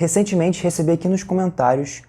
Recentemente recebi aqui nos comentários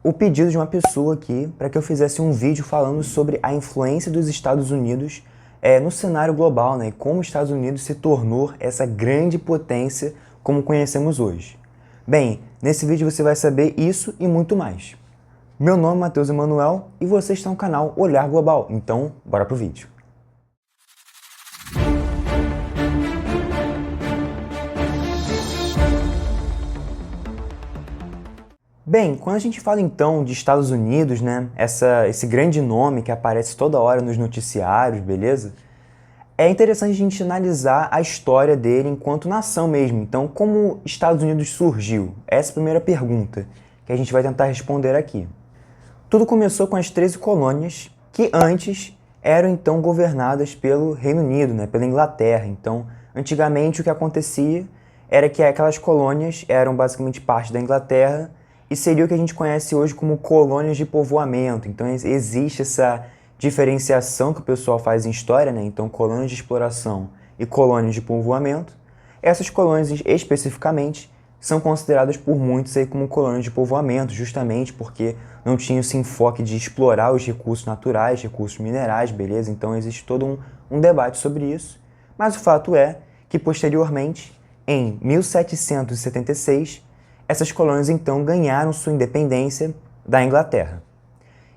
o pedido de uma pessoa aqui para que eu fizesse um vídeo falando sobre a influência dos Estados Unidos no cenário global, né? E como os Estados Unidos se tornou essa grande potência como conhecemos hoje. Bem, nesse vídeo você vai saber isso e muito mais. Meu nome é Matheus Emanuel e você está no canal Olhar Global, então bora pro vídeo. Bem, quando a gente fala então de Estados Unidos, né, esse grande nome que aparece toda hora nos noticiários, beleza? É interessante a gente analisar a história dele enquanto nação mesmo. Então, como Estados Unidos surgiu? Essa é a primeira pergunta que a gente vai tentar responder aqui. Tudo começou com as 13 colônias que antes eram então governadas pelo Reino Unido, né, pela Inglaterra. Então, antigamente o que acontecia era que aquelas colônias eram basicamente parte da Inglaterra e seria o que a gente conhece hoje como colônias de povoamento. Então existe essa diferenciação que o pessoal faz em história, né? Então colônias de exploração e colônias de povoamento. Essas colônias especificamente são consideradas por muitos aí como colônias de povoamento, justamente porque não tinha esse enfoque de explorar os recursos naturais, recursos minerais, beleza? Então existe todo um debate sobre isso. Mas o fato é que posteriormente, em 1776, essas colônias então ganharam sua independência da Inglaterra.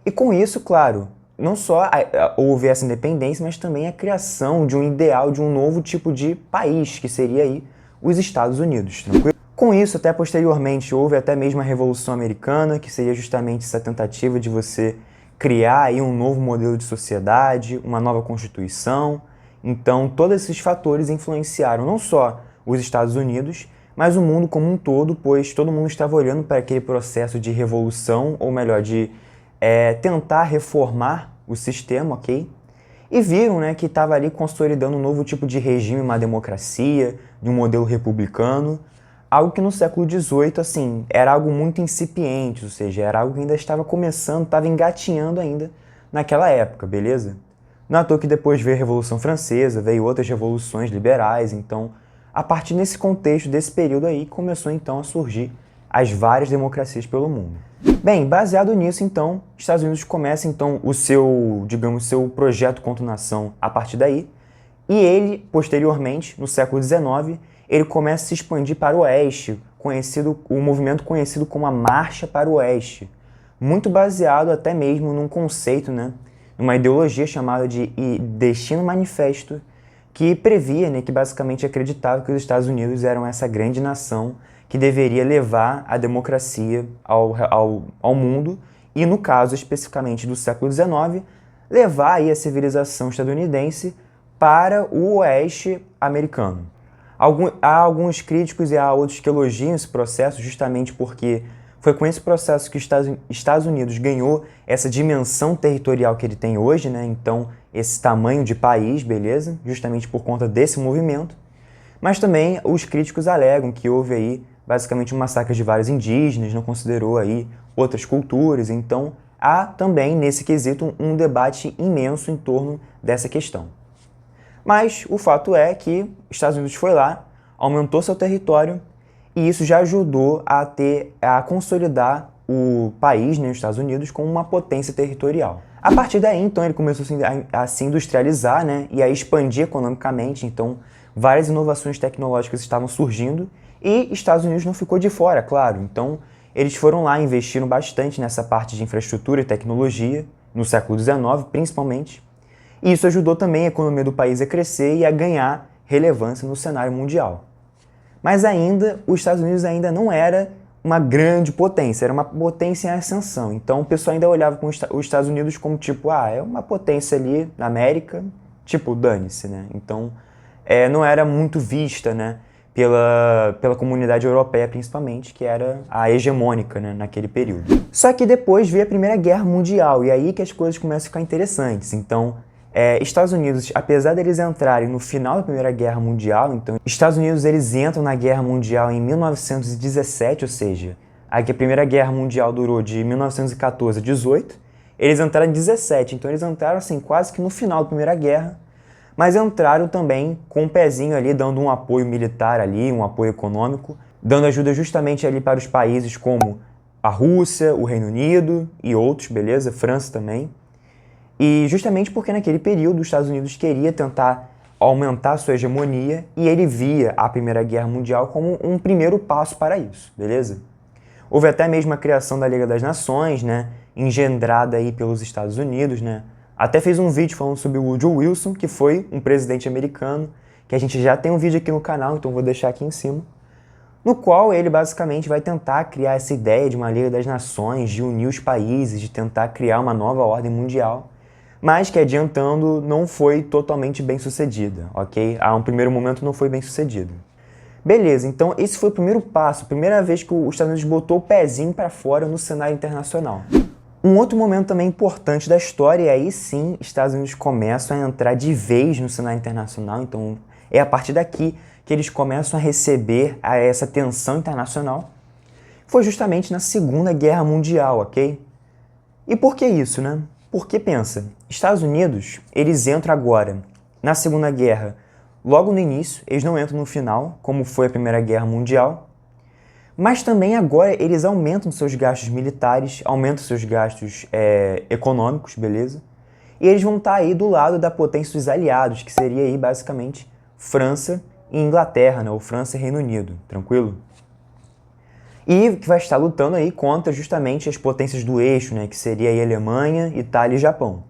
E com isso, claro, não só houve essa independência, mas também a criação de um ideal de um novo tipo de país, que seria aí os Estados Unidos. Tranquilo? Com isso, até posteriormente, houve até mesmo a Revolução Americana, que seria justamente essa tentativa de você criar aí um novo modelo de sociedade, uma nova Constituição. Então, todos esses fatores influenciaram não só os Estados Unidos, mas o mundo como um todo, pois todo mundo estava olhando para aquele processo de revolução, ou melhor, de tentar reformar o sistema, ok? E viram, né, que estava ali consolidando um novo tipo de regime, uma democracia, de um modelo republicano, algo que no século XVIII, assim, era algo muito incipiente, ou seja, era algo que ainda estava começando, estava engatinhando ainda naquela época, beleza? Não é à toa que depois veio a Revolução Francesa, veio outras revoluções liberais, então a partir desse contexto, desse período aí, começou então a surgir as várias democracias pelo mundo. Bem, baseado nisso, então, os Estados Unidos começam então o seu, digamos, seu projeto contra nação a partir daí, e ele, posteriormente, no século XIX, ele começa a se expandir para o oeste, o movimento conhecido como a Marcha para o Oeste, muito baseado até mesmo num conceito, né, numa ideologia chamada de Destino Manifesto, que previa, né, que basicamente acreditava que os Estados Unidos eram essa grande nação que deveria levar a democracia ao mundo e, no caso especificamente do século XIX, levar aí a civilização estadunidense para o oeste americano. Há alguns críticos e há outros que elogiam esse processo justamente porque foi com esse processo que os Estados Unidos ganhou essa dimensão territorial que ele tem hoje, né? Então, esse tamanho de país, beleza? Justamente por conta desse movimento. Mas também os críticos alegam que houve aí basicamente um massacre de vários indígenas, não considerou aí outras culturas. Então, há também nesse quesito um debate imenso em torno dessa questão. Mas o fato é que os Estados Unidos foi lá, aumentou seu território, e isso já ajudou a consolidar o país, né, os Estados Unidos, como uma potência territorial. A partir daí, então, ele começou a se industrializar, né, e a expandir economicamente. Então, várias inovações tecnológicas estavam surgindo e Estados Unidos não ficou de fora, claro. Então, eles foram lá, investiram bastante nessa parte de infraestrutura e tecnologia, no século XIX, principalmente. E isso ajudou também a economia do país a crescer e a ganhar relevância no cenário mundial. Mas ainda, os Estados Unidos ainda não era uma grande potência, era uma potência em ascensão. Então o pessoal ainda olhava com os Estados Unidos como tipo, é uma potência ali na América, tipo, dane-se, né? Então não era muito vista, né, pela comunidade europeia principalmente, que era a hegemônica, né, naquele período. Só que depois veio a Primeira Guerra Mundial, e aí que as coisas começam a ficar interessantes. Então, Estados Unidos, apesar deles entrarem no final da Primeira Guerra Mundial, então, Estados Unidos eles entram na Guerra Mundial em 1917, ou seja, a Primeira Guerra Mundial durou de 1914 a 18, eles entraram em 17, então eles entraram assim quase que no final da Primeira Guerra, mas entraram também com um pezinho ali, dando um apoio militar ali, um apoio econômico dando ajuda justamente ali para os países como a Rússia, o Reino Unido e outros, beleza? França também. E justamente porque naquele período os Estados Unidos queria tentar aumentar sua hegemonia e ele via a Primeira Guerra Mundial como um primeiro passo para isso, beleza? Houve até mesmo a criação da Liga das Nações, né, engendrada aí pelos Estados Unidos, né? Até fez um vídeo falando sobre o Woodrow Wilson, que foi um presidente americano, que a gente já tem um vídeo aqui no canal, então vou deixar aqui em cima, no qual ele basicamente vai tentar criar essa ideia de uma Liga das Nações, de unir os países, de tentar criar uma nova ordem mundial, mas que, adiantando, não foi totalmente bem sucedida, ok? A um primeiro momento não foi bem sucedido. Beleza, então esse foi o primeiro passo, a primeira vez que os Estados Unidos botou o pezinho para fora no cenário internacional. Um outro momento também importante da história, e aí sim, Estados Unidos começam a entrar de vez no cenário internacional, então é a partir daqui que eles começam a receber essa tensão internacional, foi justamente na Segunda Guerra Mundial, ok? E por que isso, né? Porque, pensa, Estados Unidos, eles entram agora na Segunda Guerra logo no início, eles não entram no final, como foi a Primeira Guerra Mundial, mas também agora eles aumentam seus gastos militares, aumentam seus gastos econômicos, beleza? E eles vão estar aí do lado da potência dos aliados, que seria aí basicamente França e Inglaterra, né? Ou França e Reino Unido, tranquilo? E que vai estar lutando aí contra justamente as potências do eixo, né? Que seria aí Alemanha, Itália e Japão.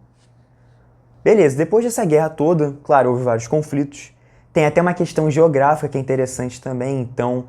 Beleza, depois dessa guerra toda, claro, houve vários conflitos. Tem até uma questão geográfica que é interessante também. Então,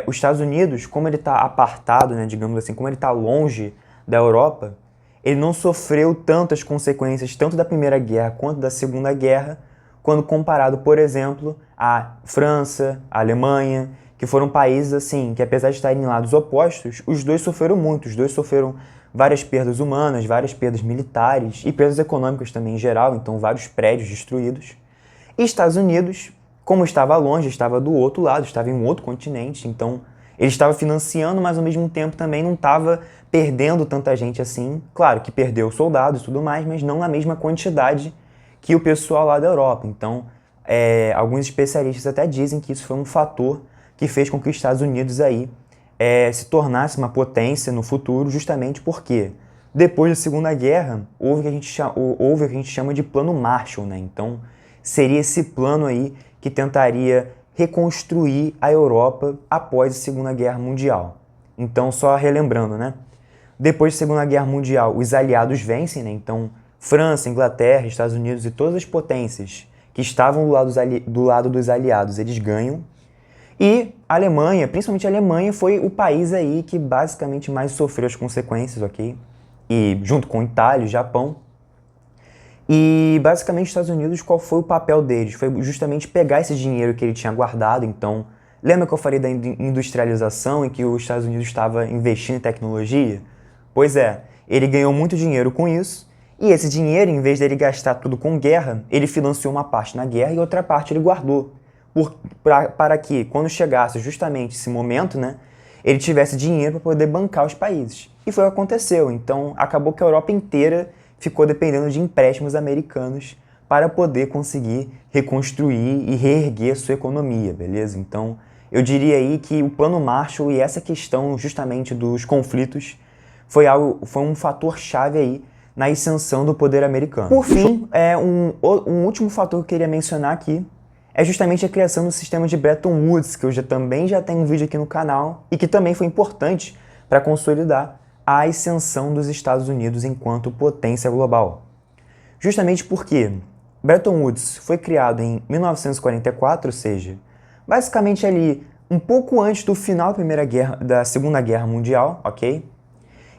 os Estados Unidos, como ele está apartado, né, digamos assim, como ele está longe da Europa, ele não sofreu tantas consequências, tanto da Primeira Guerra quanto da Segunda Guerra, quando comparado, por exemplo, à França, à Alemanha, que foram países assim, que apesar de estarem em lados opostos, os dois sofreram muito, os dois sofreram várias perdas humanas, várias perdas militares e perdas econômicas também em geral, então vários prédios destruídos. E Estados Unidos, como estava longe, estava do outro lado, estava em um outro continente, então ele estava financiando, mas ao mesmo tempo também não estava perdendo tanta gente assim. Claro que perdeu soldados e tudo mais, mas não na mesma quantidade que o pessoal lá da Europa. Então, alguns especialistas até dizem que isso foi um fator que fez com que os Estados Unidos aí se tornasse uma potência no futuro, justamente porque depois da Segunda Guerra houve o que a gente chama de Plano Marshall, né? Então, seria esse plano aí que tentaria reconstruir a Europa após a Segunda Guerra Mundial. Então, só relembrando, né? Depois da Segunda Guerra Mundial, os aliados vencem, né? Então, França, Inglaterra, Estados Unidos e todas as potências que estavam do lado dos aliados, eles ganham. E a Alemanha, principalmente a Alemanha, foi o país aí que basicamente mais sofreu as consequências, ok? E junto com Itália, Japão. E basicamente os Estados Unidos, qual foi o papel deles? Foi justamente pegar esse dinheiro que ele tinha guardado. Então, lembra que eu falei da industrialização e que os Estados Unidos estava investindo em tecnologia? Pois é, ele ganhou muito dinheiro com isso. E esse dinheiro, em vez dele gastar tudo com guerra, ele financiou uma parte na guerra e outra parte ele guardou. Para que, quando chegasse justamente esse momento, né, ele tivesse dinheiro para poder bancar os países. E foi o que aconteceu. Então, acabou que a Europa inteira ficou dependendo de empréstimos americanos para poder conseguir reconstruir e reerguer a sua economia, beleza? Então, eu diria aí que o Plano Marshall e essa questão justamente dos conflitos foi um fator-chave aí na ascensão do poder americano. Por fim, um último fator que eu queria mencionar aqui é justamente a criação do sistema de Bretton Woods, que eu também já tenho um vídeo aqui no canal e que também foi importante para consolidar a ascensão dos Estados Unidos enquanto potência global. Justamente porque Bretton Woods foi criado em 1944, ou seja, basicamente ali um pouco antes do final da Segunda Guerra Mundial, ok?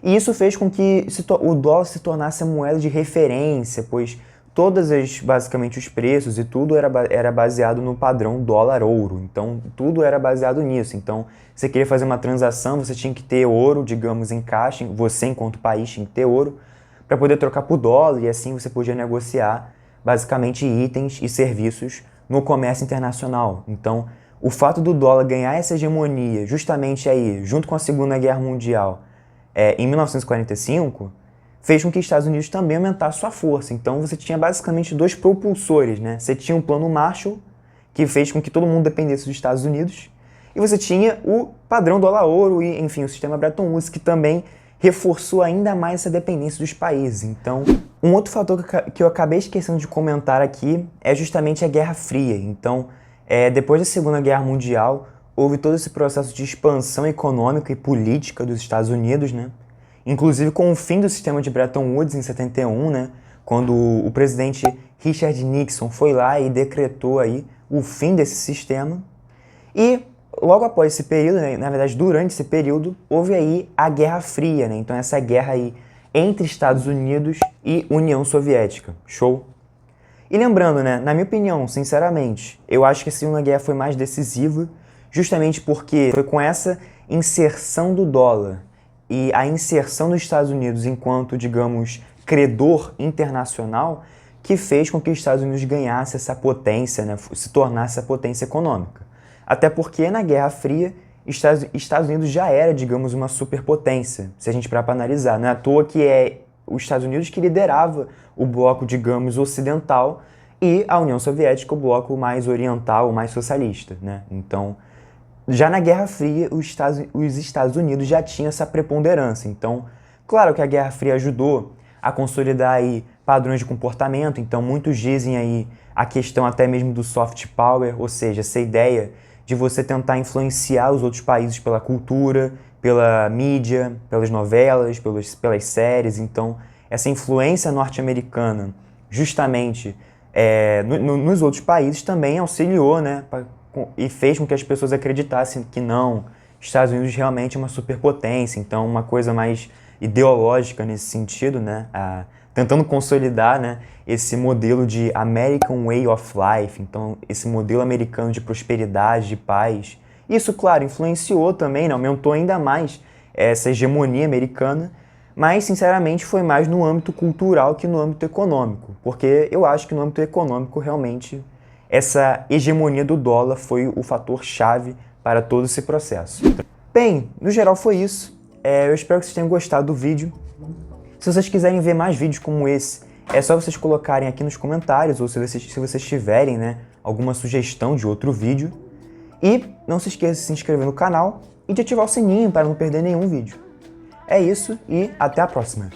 E isso fez com que o dólar se tornasse a moeda de referência, pois basicamente os preços e tudo era baseado no padrão dólar-ouro. Então, tudo era baseado nisso. Então, você queria fazer uma transação, você tinha que ter ouro, digamos, em caixa, você enquanto país tinha que ter ouro, para poder trocar por dólar, e assim você podia negociar, basicamente, itens e serviços no comércio internacional. Então, o fato do dólar ganhar essa hegemonia, justamente aí, junto com a Segunda Guerra Mundial, em 1945, fez com que os Estados Unidos também aumentasse sua força. Então você tinha basicamente dois propulsores, né? Você tinha o Plano Marshall, que fez com que todo mundo dependesse dos Estados Unidos, E você tinha o padrão dólar-ouro e, enfim, o sistema Bretton Woods, que também reforçou ainda mais essa dependência dos países. Então, um outro fator que eu acabei esquecendo de comentar aqui é justamente a Guerra Fria. Então, depois da Segunda Guerra Mundial, houve todo esse processo de expansão econômica e política dos Estados Unidos, né? Inclusive com o fim do sistema de Bretton Woods em 71, né? Quando o presidente Richard Nixon foi lá e decretou aí o fim desse sistema. E logo após esse período, né, na verdade durante esse período, houve aí a Guerra Fria, né? Então essa guerra aí entre Estados Unidos e União Soviética. Show? E lembrando, né, na minha opinião, sinceramente, eu acho que a Segunda Guerra foi mais decisiva, justamente porque foi com essa inserção do dólar e a inserção dos Estados Unidos enquanto, digamos, credor internacional, que fez com que os Estados Unidos ganhasse essa potência, né, se tornasse essa potência econômica. Até porque na Guerra Fria, Estados Unidos já era, digamos, uma superpotência, se a gente parar para analisar. Não é à toa que é os Estados Unidos que liderava o bloco, digamos, ocidental e a União Soviética o bloco mais oriental, mais socialista, né? Então, já na Guerra Fria, os Estados Unidos já tinham essa preponderância. Então, claro que a Guerra Fria ajudou a consolidar aí padrões de comportamento. Então, muitos dizem aí a questão até mesmo do soft power, ou seja, essa ideia de você tentar influenciar os outros países pela cultura, pela mídia, pelas novelas, pelas séries. Então, essa influência norte-americana, justamente nos outros países, também auxiliou, né, e fez com que as pessoas acreditassem que não, Estados Unidos realmente é uma superpotência. Então, uma coisa mais ideológica nesse sentido, né, tentando consolidar, né, esse modelo de American Way of Life, então esse modelo americano de prosperidade, de paz. Isso, claro, influenciou também, né, aumentou ainda mais essa hegemonia americana, mas, sinceramente, foi mais no âmbito cultural que no âmbito econômico, porque eu acho que no âmbito econômico, realmente, essa hegemonia do dólar foi o fator chave para todo esse processo. Bem, no geral foi isso. Eu espero que vocês tenham gostado do vídeo. Se vocês quiserem ver mais vídeos como esse, é só vocês colocarem aqui nos comentários, ou se vocês tiverem, né, alguma sugestão de outro vídeo. E não se esqueça de se inscrever no canal e de ativar o sininho para não perder nenhum vídeo. É isso e até a próxima!